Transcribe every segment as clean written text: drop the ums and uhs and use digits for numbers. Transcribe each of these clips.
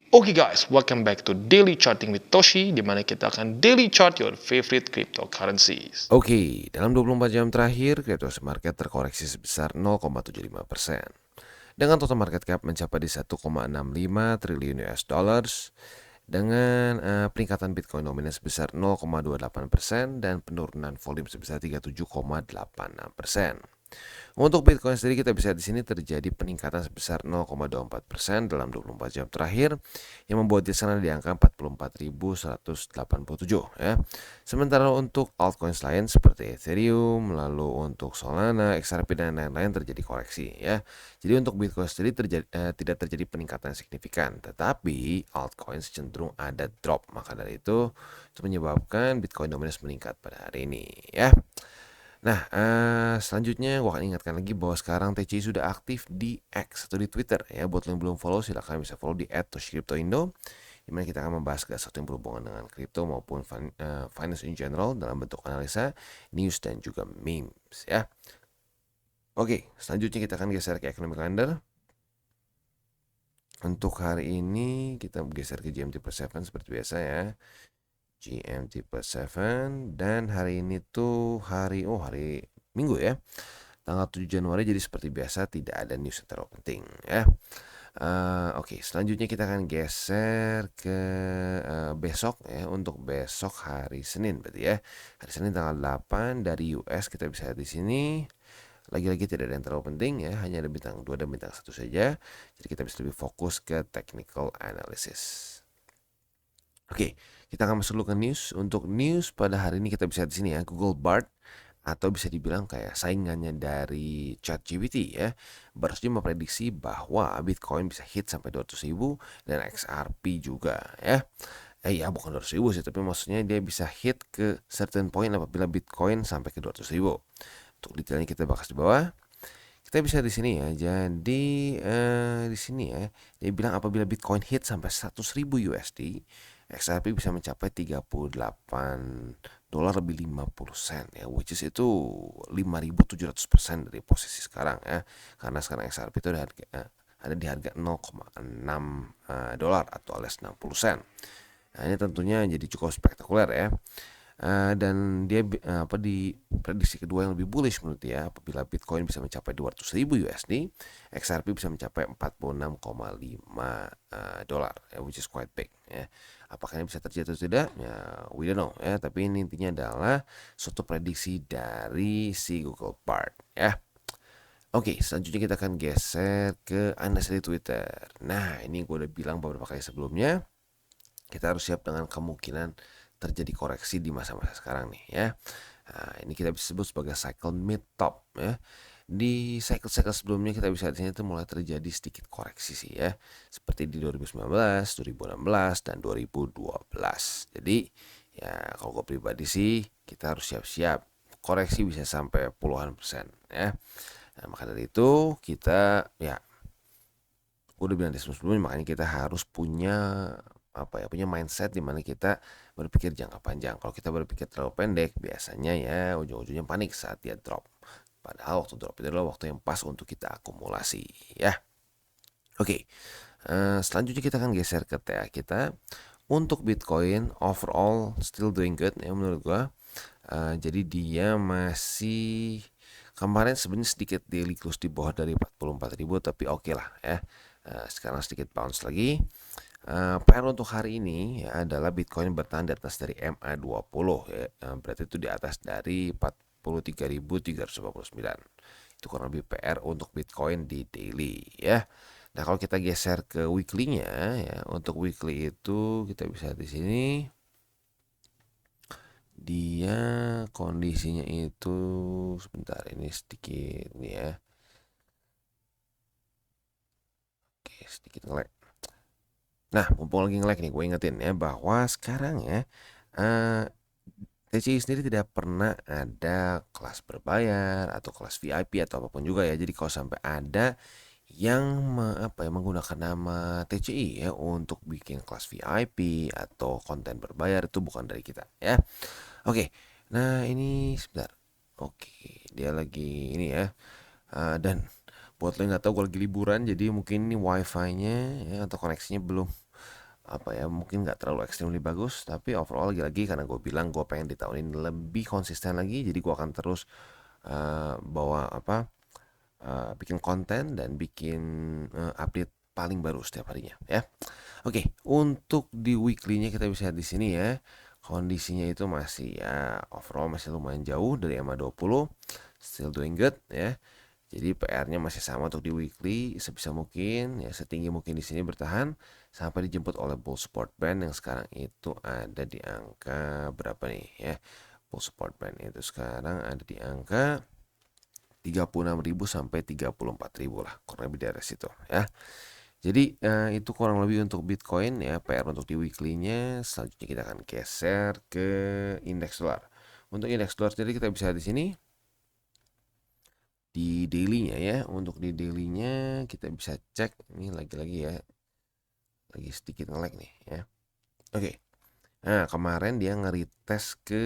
Oke guys, welcome back to Daily Charting with Toshi, di mana kita akan daily chart your favorite cryptocurrencies. Oke, dalam 24 jam terakhir, crypto market terkoreksi sebesar 0,75%. Dengan total market cap mencapai di 1,65 triliun US dollars, dengan peningkatan Bitcoin nominal sebesar 0,28% dan penurunan volume sebesar 37,86%. Untuk Bitcoin sendiri kita bisa di sini terjadi peningkatan sebesar 0,24% dalam 24 jam terakhir yang membuat di sana di angka 44.187 ya. Sementara untuk altcoin lain seperti Ethereum, lalu untuk Solana, XRP dan lain-lain terjadi koreksi ya. Jadi untuk Bitcoin sendiri tidak terjadi peningkatan signifikan, tetapi altcoin cenderung ada drop. Maka dari itu menyebabkan Bitcoin dominance meningkat pada hari ini ya. Nah, selanjutnya gue akan ingatkan lagi bahwa sekarang TCI sudah aktif di X atau di Twitter ya. Buat yang belum follow silahkan bisa follow di @toshicryptoindo, di mana kita akan membahas segala sesuatu yang berhubungan dengan kripto maupun finance in general dalam bentuk analisa, news dan juga memes ya. Oke, selanjutnya kita akan geser ke economic calendar. Untuk hari ini kita geser ke GMT per 7 seperti biasa ya. GMT per 7 dan hari ini tuh hari Minggu ya. Tanggal 7 Januari, jadi seperti biasa tidak ada news yang terlalu penting ya. Oke, selanjutnya kita akan geser ke besok ya. Untuk besok hari Senin berarti ya. Hari Senin tanggal 8 dari US kita bisa lihat di sini. Lagi-lagi tidak ada yang terlalu penting ya, hanya ada bintang 2 dan bintang 1 saja. Jadi kita bisa lebih fokus ke technical analysis. Oke, kita akan masuk dulu ke news. Untuk news pada hari ini kita bisa lihat di sini ya, Google Bard atau bisa dibilang kayak saingannya dari ChatGPT ya, baru saja memprediksi bahwa Bitcoin bisa hit sampai 200.000 dan XRP juga ya. Ya bukan 200.000 sih, tapi maksudnya dia bisa hit ke certain point apabila Bitcoin sampai ke 200.000. Untuk detailnya kita bahas di bawah. Kita bisa di sini ya. Jadi di sini ya, dia bilang apabila Bitcoin hit sampai 100.000 USD, XRP bisa mencapai 38 dolar lebih 50 sen ya, which is itu 5.700% dari posisi sekarang ya. Karena sekarang XRP itu ada di harga 0,6 dolar atau alias 60 sen. Nah, ini tentunya jadi cukup spektakuler ya. Dan dia di prediksi kedua yang lebih bullish menurut dia, apabila Bitcoin bisa mencapai 200.000 USD, XRP bisa mencapai 46,5 dolar ya, which is quite big ya. Apakah ini bisa terjadi atau tidak? Ya, we don't know ya, tapi ini intinya adalah suatu prediksi dari si Google Bard ya. Oke, selanjutnya kita akan geser ke analisa di Twitter. Nah, ini gue udah bilang beberapa kali sebelumnya, kita harus siap dengan kemungkinan terjadi koreksi di masa-masa sekarang nih ya. Nah, ini kita bisa sebut sebagai cycle mid top ya. Di cycle-cycle sebelumnya kita bisa di sini tuh mulai terjadi sedikit koreksi sih ya. Seperti di 2019, 2016 dan 2012. Jadi ya kalau gue pribadi sih kita harus siap-siap. Koreksi bisa sampai puluhan persen ya. Nah, maka dari itu kita ya udah bilang di sebelumnya, makanya kita harus punya punya mindset di mana kita berpikir jangka panjang. Kalau kita berpikir terlalu pendek, biasanya ya ujung-ujungnya panik saat dia drop. Padahal waktu drop itu adalah waktu yang pas untuk kita akumulasi ya. Oke, selanjutnya kita akan geser ke TA kita. Untuk Bitcoin overall still doing good ya menurut gua. Jadi dia masih kemarin sebenarnya sedikit daily close di bawah dari 44.000, tapi oke lah ya. Sekarang sedikit bounce lagi. PR untuk hari ini ya adalah Bitcoin bertahan di atas dari MA20 ya. Berarti itu di atas dari 43.349. Itu kurang lebih PR untuk Bitcoin di daily ya. Nah, kalau kita geser ke weekly-nya ya, untuk weekly itu kita bisa di sini dia kondisinya itu sebentar ini sedikit nih ya. Oke, sedikit nge-lag. Nah, mumpung lagi nge-lag nih, gue ingetin ya bahwa sekarang ya TCI sendiri tidak pernah ada kelas berbayar atau kelas VIP atau apapun juga ya. Jadi kalau sampai ada yang menggunakan nama TCI ya untuk bikin kelas VIP atau konten berbayar, itu bukan dari kita ya. Oke, nah ini sebentar. Oke, dia lagi ini ya. Dan buat lo yang nggak tahu, gue lagi liburan, jadi mungkin ini wifi-nya ya, atau koneksinya belum apa ya, mungkin nggak terlalu extremely bagus, tapi overall lagi-lagi karena gue bilang gue pengen di tahun ini lebih konsisten lagi, jadi gue akan terus bawa bikin konten dan bikin update paling baru setiap harinya ya. Oke, untuk di weekly-nya kita bisa lihat di sini ya. Kondisinya itu masih ya overall masih lumayan jauh dari EMA 20, still doing good ya. Jadi PR-nya masih sama untuk di weekly, sebisa mungkin ya setinggi mungkin di sini bertahan sampai dijemput oleh bull support band yang sekarang itu ada di angka berapa nih ya. Bull support band itu sekarang ada di angka 36.000 sampai 34.000 lah, kurang lebih dari situ ya. Jadi itu kurang lebih untuk Bitcoin ya, PR untuk di weekly-nya. Selanjutnya kita akan geser ke indeks dolar. Untuk indeks dolar sendiri kita bisa di sini di daily-nya ya. Untuk di daily-nya kita bisa cek ini lagi-lagi ya. Lagi sedikit nge-lag nih ya. Oke. Nah, kemarin dia nge-retest ke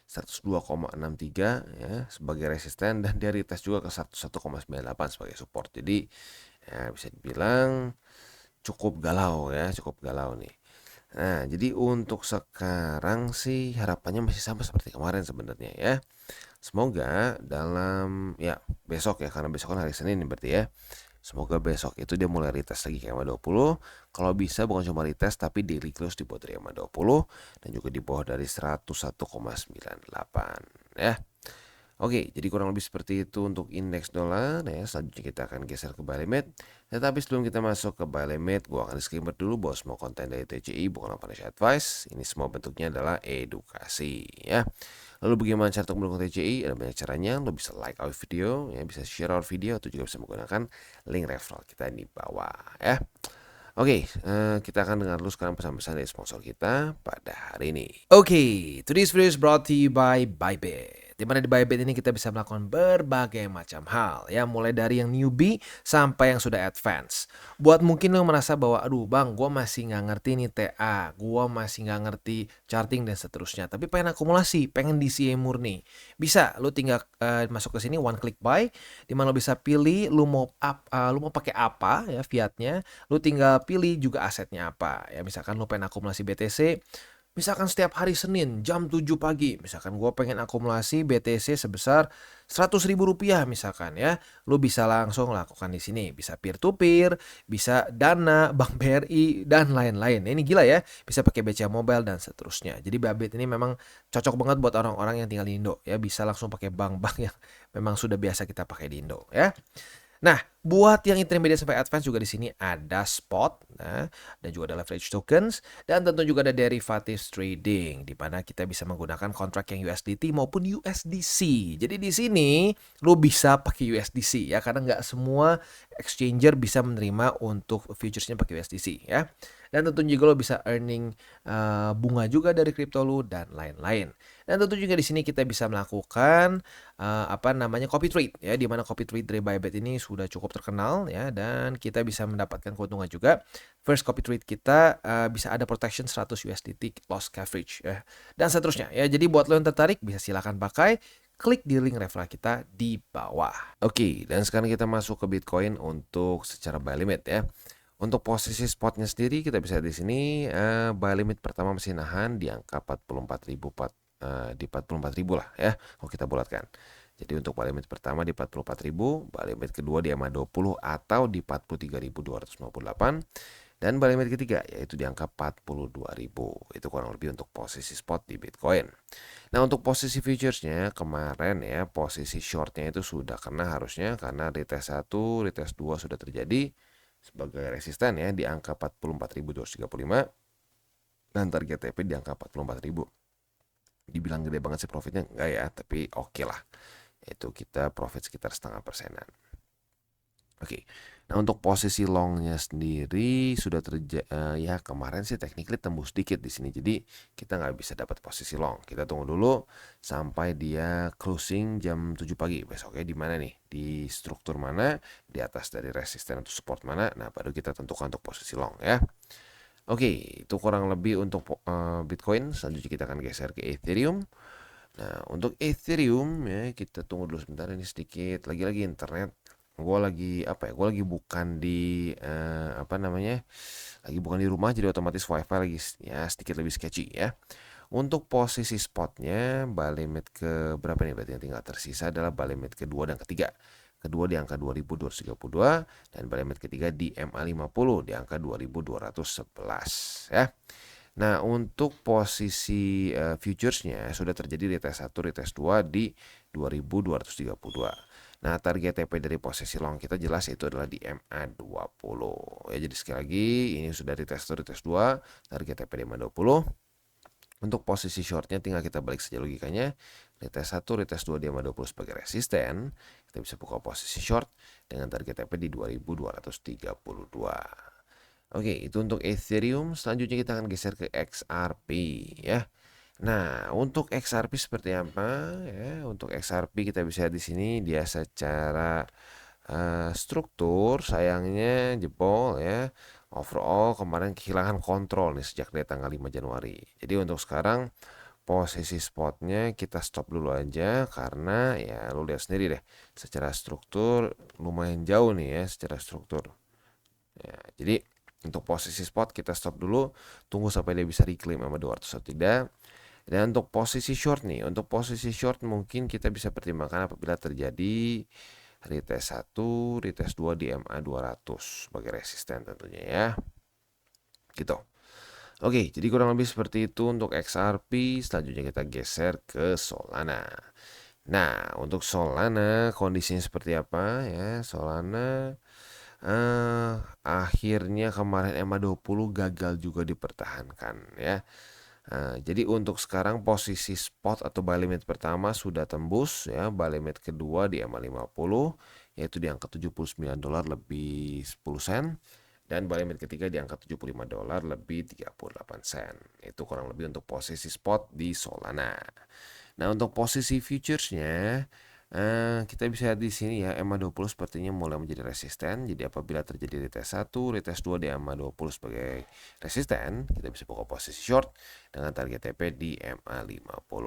102,63 ya sebagai resisten dan dia retest juga ke 101,98 sebagai support. Jadi ya bisa dibilang cukup galau ya, cukup galau nih. Nah, jadi untuk sekarang sih harapannya masih sama seperti kemarin sebenarnya ya. Semoga dalam ya besok ya, karena besok kan hari Senin berarti ya. Semoga besok itu dia mulai retest lagi ke EMA 20. Kalau bisa bukan cuma retest tapi daily close di bawah dari EMA 20 dan juga di bawah dari 101,98 ya. Oke, jadi kurang lebih seperti itu untuk indeks dolar ya. Selanjutnya kita akan geser ke buy limit. Tetapi sebelum kita masuk ke buy limit, gua akan disclaimer dulu bahwa semua konten dari TCI bukanlah financial advice. Ini semua bentuknya adalah edukasi ya. Lalu bagaimana cara untuk mendukung TCI? Ada banyak caranya. Lo bisa like our video, ya, bisa share our video, atau juga bisa menggunakan link referral kita di bawah ya. Oke, kita akan dengar dulu sekarang pesan-pesan dari sponsor kita pada hari ini. Oke, today's video is brought to you by Bybit. Di mana di Bybit ini kita bisa melakukan berbagai macam hal ya, mulai dari yang newbie sampai yang sudah advance. Buat mungkin lo merasa bahwa aduh bang, gue masih nggak ngerti nih TA, gue masih nggak ngerti charting dan seterusnya, tapi pengen akumulasi, pengen DCA murni. Bisa, lo tinggal masuk ke sini one click buy, di mana lo bisa pilih lo mau pakai apa ya fiatnya, lo tinggal pilih juga asetnya apa ya. Misalkan lo pengen akumulasi BTC. Misalkan setiap hari Senin jam 7 pagi, misalkan gue pengen akumulasi BTC sebesar 100.000 rupiah misalkan ya, lu bisa langsung lakukan di sini, bisa peer to peer, bisa Dana, Bank BRI dan lain-lain. Ini gila ya, bisa pakai BCA Mobile dan seterusnya. Jadi Bybit ini memang cocok banget buat orang-orang yang tinggal di Indo ya, bisa langsung pakai bank-bank yang memang sudah biasa kita pakai di Indo ya. Nah, buat yang intermediate sampai advance juga di sini ada spot, nah, dan juga ada leverage tokens, dan tentu juga ada derivatives trading, di mana kita bisa menggunakan kontrak yang USDT maupun USDC. Jadi di sini lo bisa pakai USDC ya, karena nggak semua exchanger bisa menerima untuk futuresnya pakai USDC ya. Dan tentu juga lo bisa earning bunga juga dari kripto lo dan lain-lain. Dan tentu juga di sini kita bisa melakukan copy trade ya, di mana copy trade dari Bybit ini sudah cukup terkenal ya, dan kita bisa mendapatkan keuntungan juga. First copy trade kita bisa ada protection 100 USDT loss coverage ya, dan seterusnya ya. Jadi buat lo yang tertarik bisa silakan pakai, klik di link referral kita di bawah. Oke, dan sekarang kita masuk ke Bitcoin untuk secara buy limit ya. Untuk posisi spotnya sendiri kita bisa di sini buy limit pertama masih nahan di angka 44.000 di 44.000 lah ya kalau kita bulatkan. Jadi untuk buy limit pertama di 44.000, buy limit kedua di EMA 20 atau di 43.258 dan buy limit ketiga yaitu di angka 42.000. Itu kurang lebih untuk posisi spot di Bitcoin. Nah, untuk posisi futuresnya kemarin ya, posisi shortnya itu sudah kena harusnya karena retest 1, retest 2 sudah terjadi sebagai resisten ya di angka 44.235 dan target TP di angka 44.000. Dibilang gede banget sih profitnya enggak ya, tapi oke lah. Itu kita profit sekitar 0,5%. Oke. Nah, untuk posisi longnya sendiri sudah ya kemarin sih technically tembus dikit di sini. Jadi kita nggak bisa dapat posisi long. Kita tunggu dulu sampai dia closing jam 7 pagi besoknya di mana nih? Di struktur mana? Di atas dari resisten atau support mana? Nah, baru kita tentukan untuk posisi long ya. Oke, itu kurang lebih untuk Bitcoin. Selanjutnya kita akan geser ke Ethereum. Nah, untuk Ethereum ya kita tunggu dulu sebentar, ini sedikit lagi-lagi internet gue lagi apa ya? Gue lagi bukan di lagi bukan di rumah, jadi otomatis wifi lagi ya sedikit lebih sketchy ya. Untuk posisi spotnya buy limit ke berapa nih? Berarti yang tinggal tersisa adalah buy limit kedua dan ketiga. Kedua di angka 2232 dan buy limit ketiga di MA50 di angka 2211 ya. Nah, untuk posisi futuresnya sudah terjadi retest 1, retest 2 di 2232. Nah, target TP dari posisi long kita jelas itu adalah di MA20. Ya, jadi sekali lagi ini sudah retest 1, retest 2, target TP di MA20. Untuk posisi shortnya tinggal kita balik saja logikanya. Retest 1, retest 2 di MA20 sebagai resisten. Kita bisa buka posisi short dengan target TP di 2232. Oke, itu untuk Ethereum. Selanjutnya kita akan geser ke XRP ya. Nah, untuk XRP seperti apa ya? Untuk XRP kita bisa lihat di sini dia secara struktur sayangnya jebol ya. Overall kemarin kehilangan kontrol nih sejak dari tanggal 5 Januari. Jadi untuk sekarang posisi spotnya kita stop dulu aja karena ya lu lihat sendiri deh secara struktur lumayan jauh nih ya secara struktur. Ya, jadi untuk posisi spot kita stop dulu, tunggu sampai dia bisa reclaim sama 200 atau tidak. Dan untuk posisi short nih, untuk posisi short mungkin kita bisa pertimbangkan apabila terjadi retest 1, retest 2 di MA 200 sebagai resisten tentunya ya. Gitu. Oke, jadi kurang lebih seperti itu untuk XRP. Selanjutnya kita geser ke Solana. Nah, untuk Solana kondisinya seperti apa ya? Solana akhirnya kemarin MA20 gagal juga dipertahankan ya. Jadi untuk sekarang posisi spot atau buy limit pertama sudah tembus ya, buy limit kedua di MA50 yaitu di angka $79 lebih 10 sen dan buy limit ketiga di angka $75 lebih 38 sen. Itu kurang lebih untuk posisi spot di Solana. Nah, untuk posisi futuresnya kita bisa lihat di sini ya MA20 sepertinya mulai menjadi resisten. Jadi apabila terjadi retest 1, retest 2 di MA20 sebagai resisten, kita bisa buka posisi short dengan target TP di MA50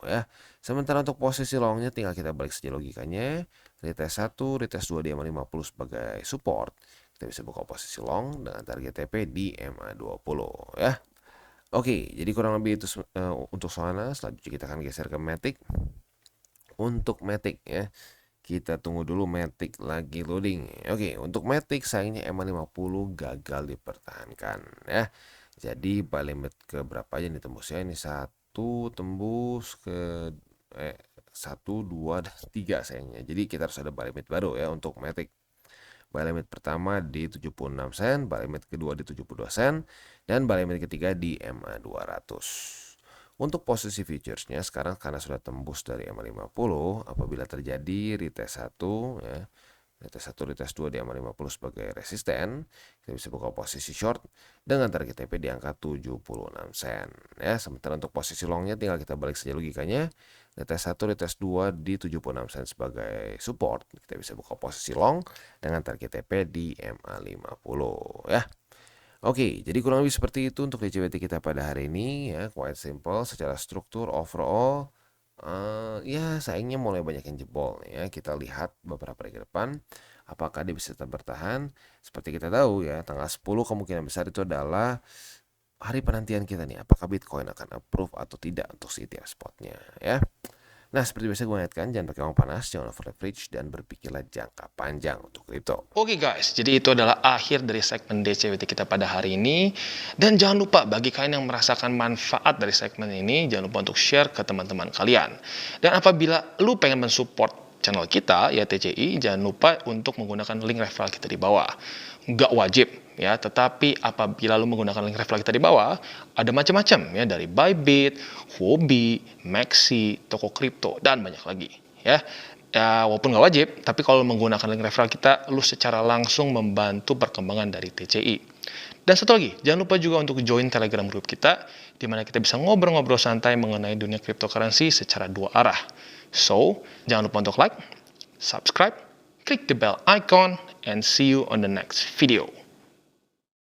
ya. Sementara untuk posisi longnya tinggal kita balik saja logikanya. Retest 1, retest 2 di MA50 sebagai support. Kita bisa buka posisi long dengan target TP di MA20 ya. Oke, jadi kurang lebih itu untuk Solana. Selanjutnya kita akan geser ke Matic. Untuk Matic ya, kita tunggu dulu Matic lagi loading. Oke, untuk Matic sayangnya MA50 gagal dipertahankan ya. Jadi buy limit ke berapa aja nih tembusnya? Ini 1 tembus ke 1, 2 dan 3 sayangnya. Jadi kita harus ada buy limit baru ya untuk Matic. Buy limit pertama di 76 sen, buy limit kedua di 72 sen, dan buy limit ketiga di MA200. Untuk posisi futuresnya sekarang karena sudah tembus dari MA50, apabila terjadi retest 1 ya, retest 1, retest 2 di MA50 sebagai resisten, kita bisa buka posisi short dengan target TP di angka 76 sen ya. Sementara untuk posisi longnya tinggal kita balik saja logikanya. Retest 1, retest 2 di 76 sen sebagai support, kita bisa buka posisi long dengan target TP di MA50 ya. Oke, jadi kurang lebih seperti itu untuk DCBT kita pada hari ini ya, quite simple secara struktur overall. Ya sayangnya mulai banyak yang jebol ya. Kita lihat beberapa hari ke depan apakah dia bisa tetap bertahan. Seperti kita tahu ya, tanggal 10 kemungkinan besar itu adalah hari penantian kita nih, apakah Bitcoin akan approve atau tidak untuk si ETF spotnya ya. Nah, seperti biasa gue ingatkan, jangan pakai uang panas, jangan over leverage, dan berpikirlah jangka panjang untuk kripto. Oke guys, jadi itu adalah akhir dari segmen DCWT kita pada hari ini. Dan jangan lupa bagi kalian yang merasakan manfaat dari segmen ini, jangan lupa untuk share ke teman-teman kalian. Dan apabila lu pengen mensupport channel kita, ya TCI, jangan lupa untuk menggunakan link referral kita di bawah. Nggak wajib ya, tetapi apabila lu menggunakan link referral kita di bawah, ada macam-macam ya, dari Bybit, Huobi, Maxi, toko kripto, dan banyak lagi ya. Ya, walaupun nggak wajib, tapi kalau menggunakan link referral kita, lu secara langsung membantu perkembangan dari TCI. Dan satu lagi, jangan lupa juga untuk join Telegram group kita, di mana kita bisa ngobrol-ngobrol santai mengenai dunia cryptocurrency secara dua arah. So, jangan lupa untuk like, subscribe, click the bell icon, and see you on the next video.